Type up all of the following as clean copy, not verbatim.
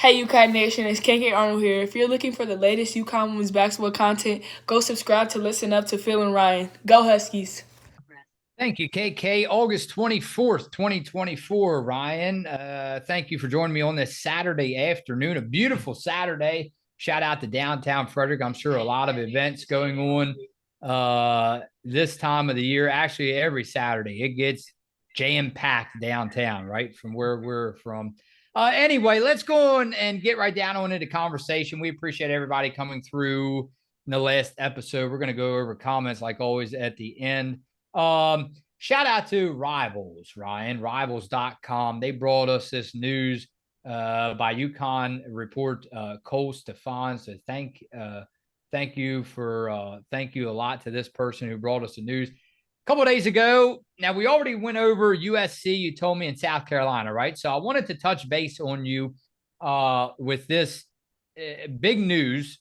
Hey UConn Nation, it's KK Arnold here. If you're looking for the latest UConn women's basketball content, go subscribe to Listen Up to Phil and Ryan. Go Huskies. Thank you, KK. August 24th, 2024, Ryan. Thank you for joining me on this Saturday afternoon, a beautiful Saturday. Shout out to downtown Frederick. I'm sure a lot of events going on this time of the year. Actually, every Saturday, it gets jam-packed downtown, right, from where we're from. Anyway, let's go on and get right down on into conversation. We appreciate everybody coming through in the last episode. We're going to go over comments like always at the end. Shout out to Rivals, Ryan, rivals.com. They brought us this news by UConn report Cole Stefan. So thank you a lot to this person who brought us the news a couple of days ago. Now, we already went over USC, you told me, in South Carolina, right? So I wanted to touch base on you with this big news.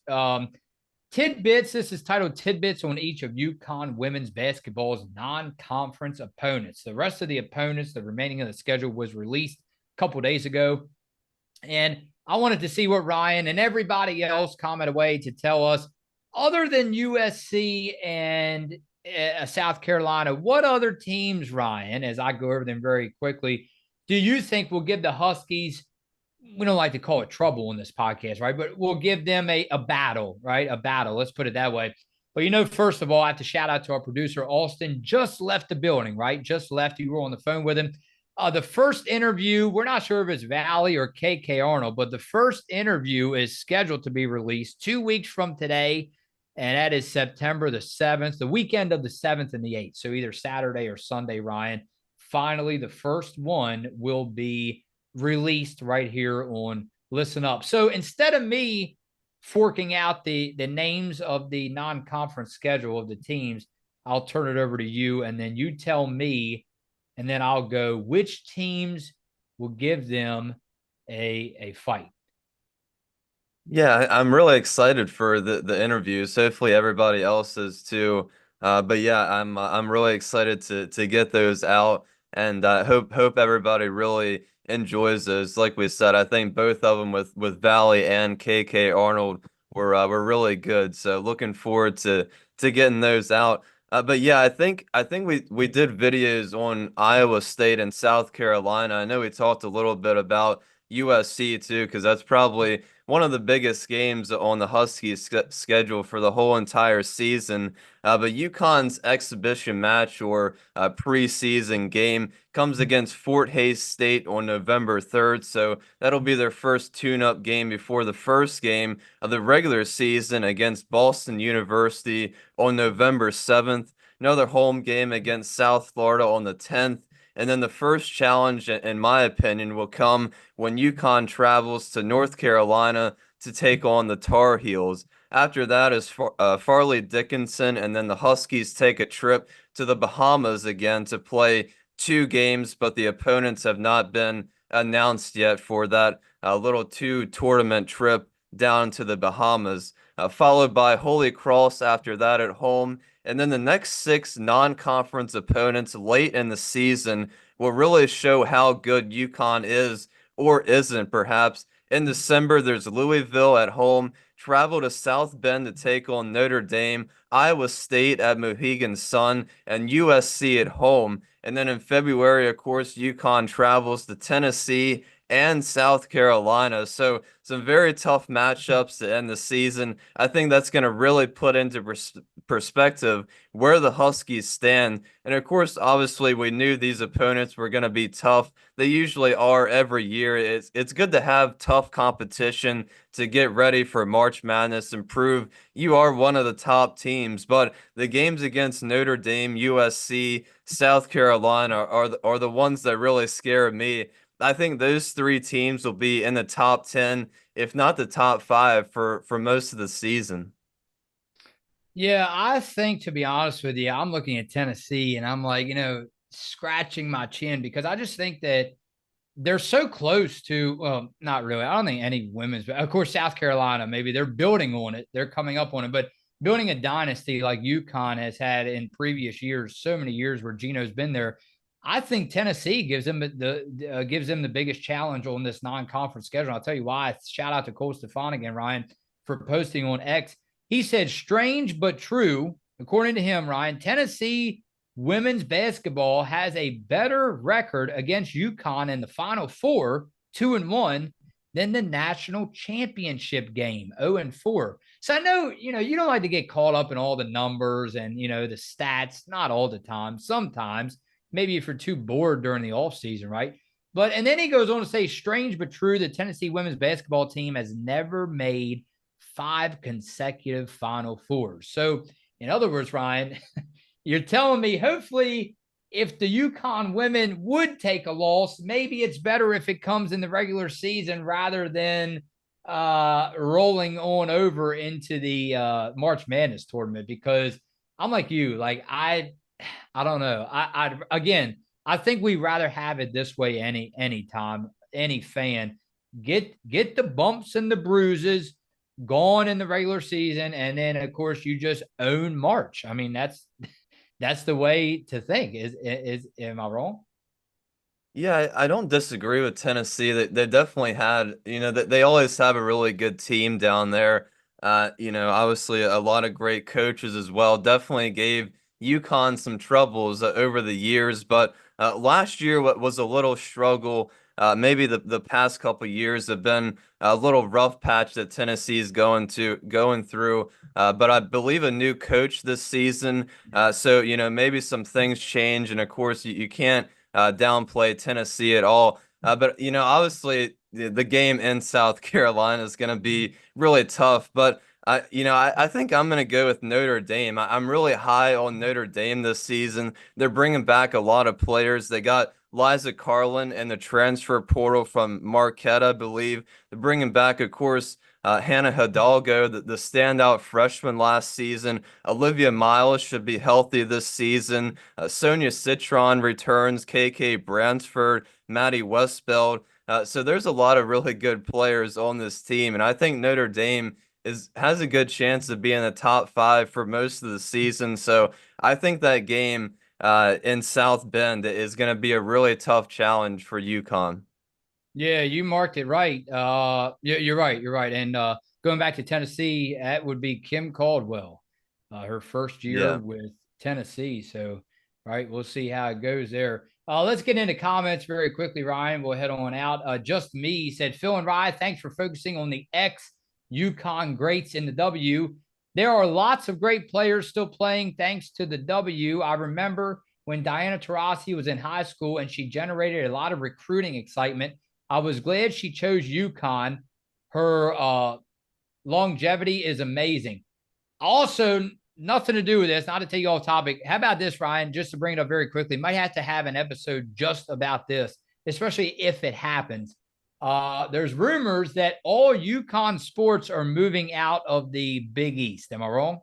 Tidbits. This is titled Tidbits on each of UConn women's basketball's non-conference opponents. The rest of the opponents, the remaining of the schedule, was released a couple days ago. And I wanted to see what Ryan and everybody else comment away to tell us, other than USC and South Carolina, what other teams, Ryan, as I go over them very quickly, do you think will give the Huskies, we don't like to call it trouble in this podcast, right? But we'll give them a battle, right? A battle. Let's put it that way. But, first of all, I have to shout out to our producer, Austin, just left the building, right? Just left. You were on the phone with him. The first interview, we're not sure if it's Valley or KK Arnold, but the first interview is scheduled to be released 2 weeks from today. And that is September the 7th, the weekend of the 7th and the 8th. So either Saturday or Sunday, Ryan. Finally, the first one will be released right here on Listen Up. So instead of me forking out the names of the non-conference schedule of the teams, I'll turn it over to you, and then you tell me, and then I'll go which teams will give them a fight. Yeah, I'm really excited for the interviews. Hopefully everybody else is too. But yeah, I'm really excited to get those out, and hope everybody really enjoys those. Like we said, I think both of them with Valley and KK Arnold were really good. So looking forward to getting those out. But yeah, I think we did videos on Iowa State and South Carolina. I know we talked a little bit about USC too, because that's probably one of the biggest games on the Huskies schedule for the whole entire season. But UConn's exhibition match or preseason game comes against Fort Hays State on November 3rd. So that'll be their first tune-up game before the first game of the regular season against Boston University on November 7th. Another home game against South Florida on the 10th. And then the first challenge, in my opinion, will come when UConn travels to North Carolina to take on the Tar Heels. After that is Farley Dickinson, and then the Huskies take a trip to the Bahamas again to play 2 games, but the opponents have not been announced yet for that little 2 tournament trip down to the Bahamas, followed by Holy Cross after that at home. And then the next 6 non-conference opponents late in the season will really show how good UConn is or isn't, perhaps. In December, there's Louisville at home, travel to South Bend to take on Notre Dame, Iowa State at Mohegan Sun, and USC at home. And then in February, of course, UConn travels to Tennessee and South Carolina. So some very tough matchups to end the season. I think that's going to really put into perspective where the Huskies stand. And of course, obviously, we knew these opponents were going to be tough. They usually are every year. It's good to have tough competition to get ready for March Madness and prove you are one of the top teams. But the games against Notre Dame, USC, South Carolina are the ones that really scare me. I think those 3 teams will be in the top 10, if not the top 5 for most of the season. Yeah, I think, to be honest with you, I'm looking at Tennessee and I'm like, scratching my chin because I just think that they're so close to, well, not really. I don't think any women's, but of course, South Carolina, maybe they're building on it. They're coming up on it, but building a dynasty like UConn has had in previous years, so many years where Gino's been there. I think Tennessee gives them the biggest challenge on this non-conference schedule. I'll tell you why. Shout out to Cole Stefan again, Ryan, for posting on X. He said, strange but true. According to him, Ryan, Tennessee women's basketball has a better record against UConn in the Final Four, 2-1, than the national championship game, 0-4. So I know, you don't like to get caught up in all the numbers and, the stats, not all the time, sometimes. Maybe if you're too bored during the offseason, right? And then he goes on to say, strange but true, the Tennessee women's basketball team has never made 5 consecutive Final Fours. So, in other words, Ryan, you're telling me hopefully if the UConn women would take a loss, maybe it's better if it comes in the regular season rather than rolling on over into the March Madness tournament. Because I'm like you, I don't know. I think we'd rather have it this way any time, any fan. Get the bumps and the bruises gone in the regular season, and then of course you just own March. I mean, that's the way to think. Am I wrong? Yeah, I don't disagree with Tennessee. They definitely had, they always have a really good team down there. Obviously a lot of great coaches as well. Definitely gave UConn some troubles over the years, but last year what was a little struggle. Maybe the past couple years have been a little rough patch that Tennessee is going through. But I believe a new coach this season. So maybe some things change, and of course you can't downplay Tennessee at all. But obviously the game in South Carolina is going to be really tough. But I think I'm going to go with Notre Dame. I'm really high on Notre Dame this season. They're bringing back a lot of players. They got Liza Carlin in the transfer portal from Marquette, I believe. They're bringing back, of course, Hannah Hidalgo, the standout freshman last season. Olivia Miles should be healthy this season. Sonia Citron returns. KK Bransford, Maddie Westbeld. So there's a lot of really good players on this team, and I think Notre Dame has a good chance of being in the top 5 for most of the season. So I think that game in South Bend is going to be a really tough challenge for UConn. Yeah, you marked it right. You're right. You're right. And going back to Tennessee, that would be Kim Caldwell, her first year Yeah. with Tennessee. So, right, we'll see how it goes there. Let's get into comments very quickly, Ryan. We'll head on out. Just Me said, Phil and Ryan, thanks for focusing on the UConn greats in the W. There are lots of great players still playing thanks to the W. I remember when Diana Taurasi was in high school and she generated a lot of recruiting excitement. I was glad she chose UConn. Her longevity is amazing. Also, nothing to do with this, not to take you off topic. How about this, Ryan? Just to bring it up very quickly, might have to have an episode just about this, especially if it happens. There's rumors that all UConn sports are moving out of the Big East. Am I wrong?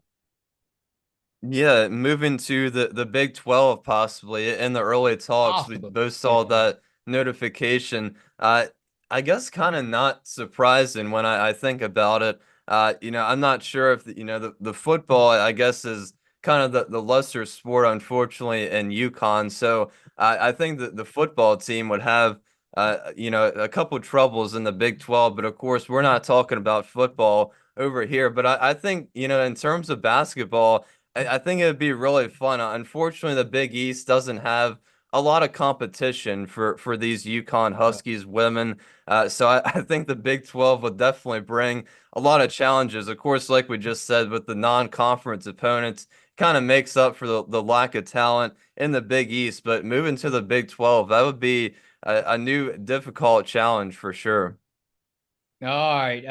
Yeah, moving to the Big 12 possibly in the early talks. We Possibly. both saw Yeah. that notification. I guess kind of not surprising when I think about it. I'm not sure if the football I guess is kind of the lesser sport, unfortunately, in UConn. So I think that the football team would have a couple troubles in the Big 12. But of course, we're not talking about football over here. But I think in terms of basketball. I think it would be really fun. Unfortunately, the Big East doesn't have a lot of competition for these UConn Huskies women. So I think the Big 12 would definitely bring a lot of challenges. Of course, like we just said, with the non-conference opponents, kind of makes up for the lack of talent in the Big East. But moving to the Big 12, that would be a new difficult challenge for sure. All right.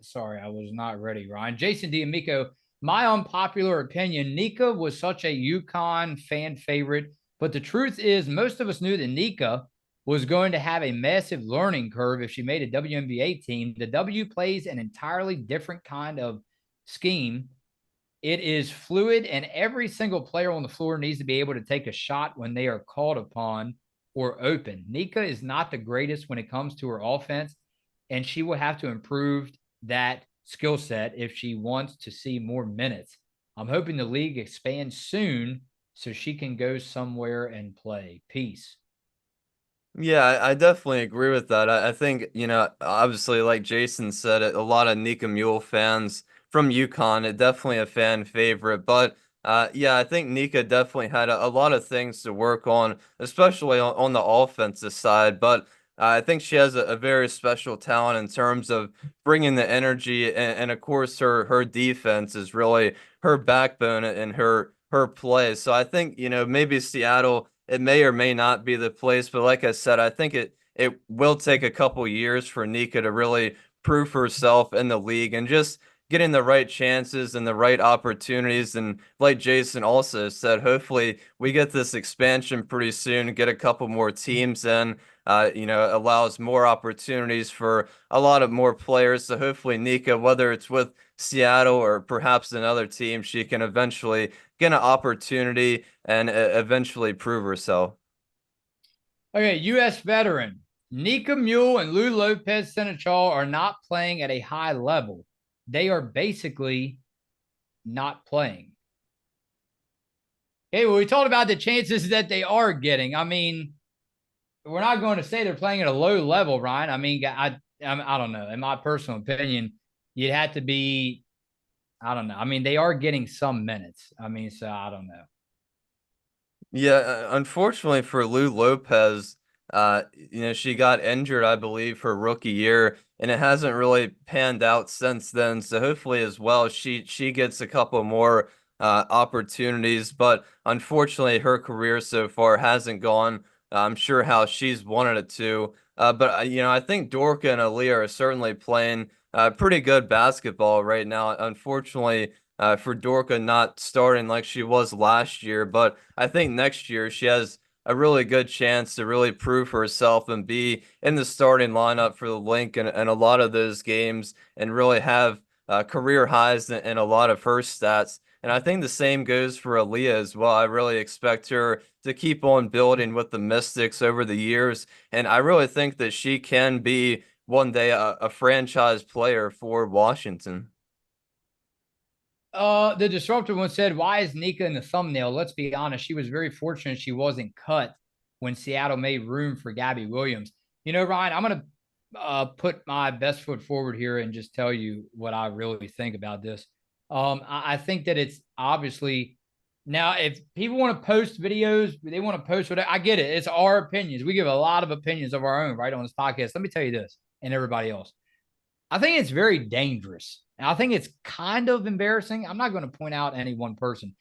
Sorry, I was not ready, Ryan. Jason D'Amico, my unpopular opinion, Nika was such a UConn fan favorite, but the truth is most of us knew that Nika was going to have a massive learning curve if she made a WNBA team. The W plays an entirely different kind of scheme. It is fluid, and every single player on the floor needs to be able to take a shot when they are called upon or open. Nika is not the greatest when it comes to her offense, and she will have to improve that skill set if she wants to see more minutes. I'm hoping the league expands soon so she can go somewhere and play. Peace. Yeah, I definitely agree with that. I think, obviously, like Jason said, a lot of Nika Mühl fans from UConn, it definitely a fan favorite. But yeah, I think Nika definitely had a lot of things to work on, especially on the offensive side. But I think she has a very special talent in terms of bringing the energy, and of course, her defense is really her backbone and her play. So I think, maybe Seattle, it may or may not be the place, but like I said, I think it will take a couple years for Nika to really prove herself in the league and just getting the right chances and the right opportunities. And like Jason also said, hopefully we get this expansion pretty soon, get a couple more teams in. Allows more opportunities for a lot of more players. So hopefully Nika, whether it's with Seattle or perhaps another team, she can eventually get an opportunity and eventually prove herself. Okay, U.S. veteran Nika Mühl and Lou Lopez Senechal are not playing at a high level. They are basically not playing. Hey, well, we talked about the chances that they are getting. I mean, we're not going to say they're playing at a low level, Ryan. I mean, I don't know. In my personal opinion, you'd have to be. I don't know. I mean, they are getting some minutes. I mean, so I don't know. Yeah, unfortunately for Lou Lopez, she got injured, I believe, her rookie year, and it hasn't really panned out since then. So hopefully, as well, she gets a couple more opportunities. But unfortunately, her career so far hasn't gone. I'm sure how she's wanted it to. But I think Dorka and Aaliyah are certainly playing pretty good basketball right now. Unfortunately, for Dorka not starting like she was last year. But I think next year she has a really good chance to really prove herself and be in the starting lineup for the Link and a lot of those games and really have career highs in a lot of her stats. And I think the same goes for Aaliyah as well. I really expect her to keep on building with the Mystics over the years. And I really think that she can be one day a franchise player for Washington. The disruptor one said, "Why is Nika in the thumbnail?" Let's be honest. She was very fortunate she wasn't cut when Seattle made room for Gabby Williams. You know, Ryan, I'm gonna put my best foot forward here and just tell you what I really think about this. I think that it's obviously now if people want to post videos, they want to post whatever. I get it. It's our opinions. We give a lot of opinions of our own right on this podcast. Let me tell you this, and everybody else. I think it's very dangerous. And I think it's kind of embarrassing. I'm not going to point out any one person.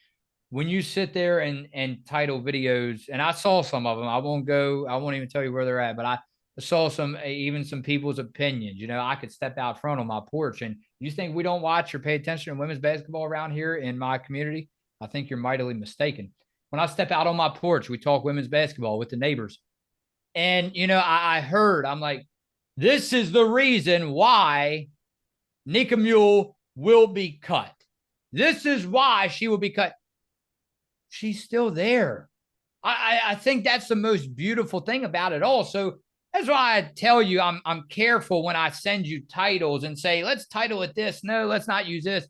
When you sit there and title videos, and I saw some of them, I won't even tell you where they're at, but I saw even some people's opinions. You know, I could step out front on my porch, and you think we don't watch or pay attention to women's basketball around here in my community? I think you're mightily mistaken. When I step out on my porch, we talk women's basketball with the neighbors. And, I heard, I'm like, this is the reason why Nika Mühl will be cut. This is why she will be cut. She's still there. I think that's the most beautiful thing about it all. So that's why I tell you I'm careful when I send you titles and say, let's title it this. No, let's not use this.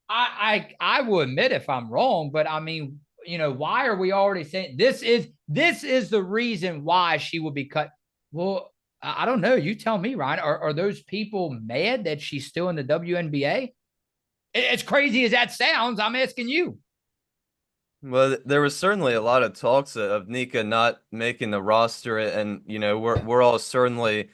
I will admit if I'm wrong, but I mean, why are we already saying this is the reason why she will be cut? Well, I don't know. You tell me, Ryan. Are those people mad that she's still in the WNBA? As crazy as that sounds, I'm asking you. Well, there was certainly a lot of talks of Nika not making the roster, and we're all certainly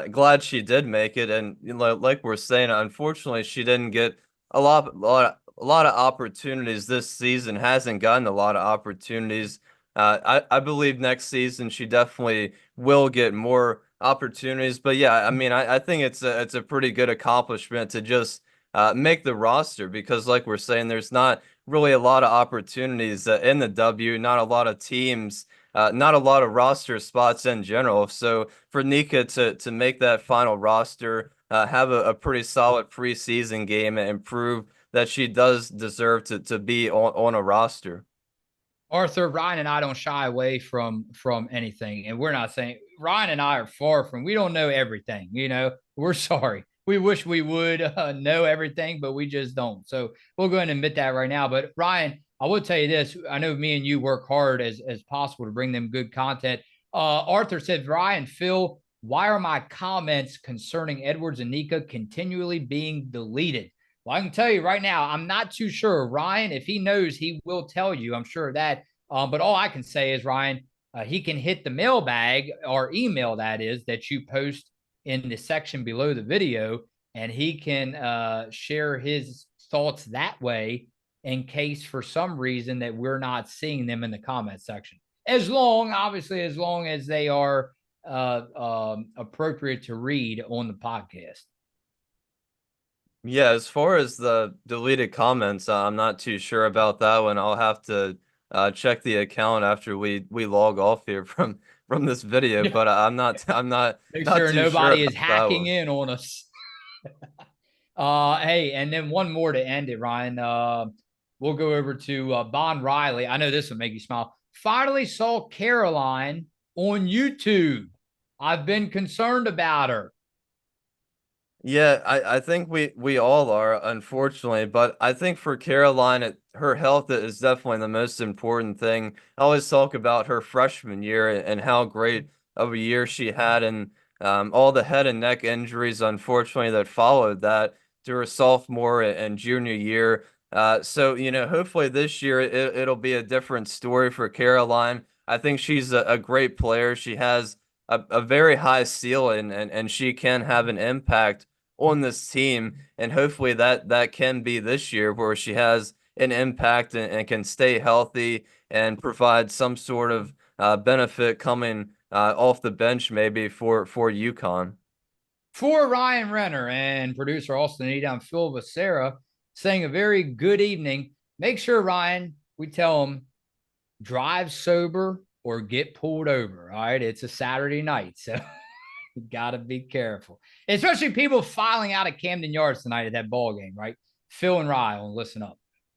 glad she did make it. And like we're saying, unfortunately, she didn't get a lot of opportunities this season. Hasn't gotten a lot of opportunities. I believe next season she definitely will get more opportunities. But yeah, I mean, I think it's a pretty good accomplishment to just make the roster because, like we're saying, there's not really a lot of opportunities in the W, not a lot of teams, not a lot of roster spots in general. So for Nika to make that final roster, have a pretty solid preseason game and prove that she does deserve to be on a roster. Arthur, Ryan and I don't shy away from anything. And we're not saying Ryan and I are far from, we don't know everything, we're sorry. We wish we would know everything, but we just don't. So we'll go ahead and admit that right now. But Ryan, I will tell you this. I know me and you work hard as possible to bring them good content. Arthur said, Ryan, Phil, why are my comments concerning Edwards and Nika continually being deleted? Well, I can tell you right now, I'm not too sure. Ryan, if he knows, he will tell you. I'm sure of that. But all I can say is, Ryan, he can hit the mailbag or email, that is, that you post in the section below the video, and he can share his thoughts that way in case for some reason that we're not seeing them in the comment section. Obviously, as long as they are appropriate to read on the podcast. Yeah, as far as the deleted comments, I'm not too sure about that one. I'll have to check the account after we log off here from this video, but I'm not Make not sure too sure nobody is about that hacking one. in on us. Hey, and then one more to end it, Ryan. We'll go over to Bond Riley. I know this will make you smile. Finally saw Caroline on YouTube. I've been concerned about her. Yeah, I think we all are, unfortunately, but I think for Caroline, her health is definitely the most important thing. I always talk about her freshman year and how great of a year she had, and all the head and neck injuries, unfortunately, that followed that to her sophomore and junior year. So, hopefully this year it'll be a different story for Caroline. I think she's a great player. She has a very high ceiling, and she can have an impact on this team, and hopefully that can be this year where she has an impact and can stay healthy and provide some sort of benefit coming off the bench maybe for UConn. For Ryan Renner and producer Austin Edom, Phil Becerra, saying a very good evening. Make sure, Ryan, we tell them drive sober or get pulled over. All right. It's a Saturday night. So you got to be careful, especially people filing out of Camden Yards tonight at that ball game, right? Phil and Ryan, listen up.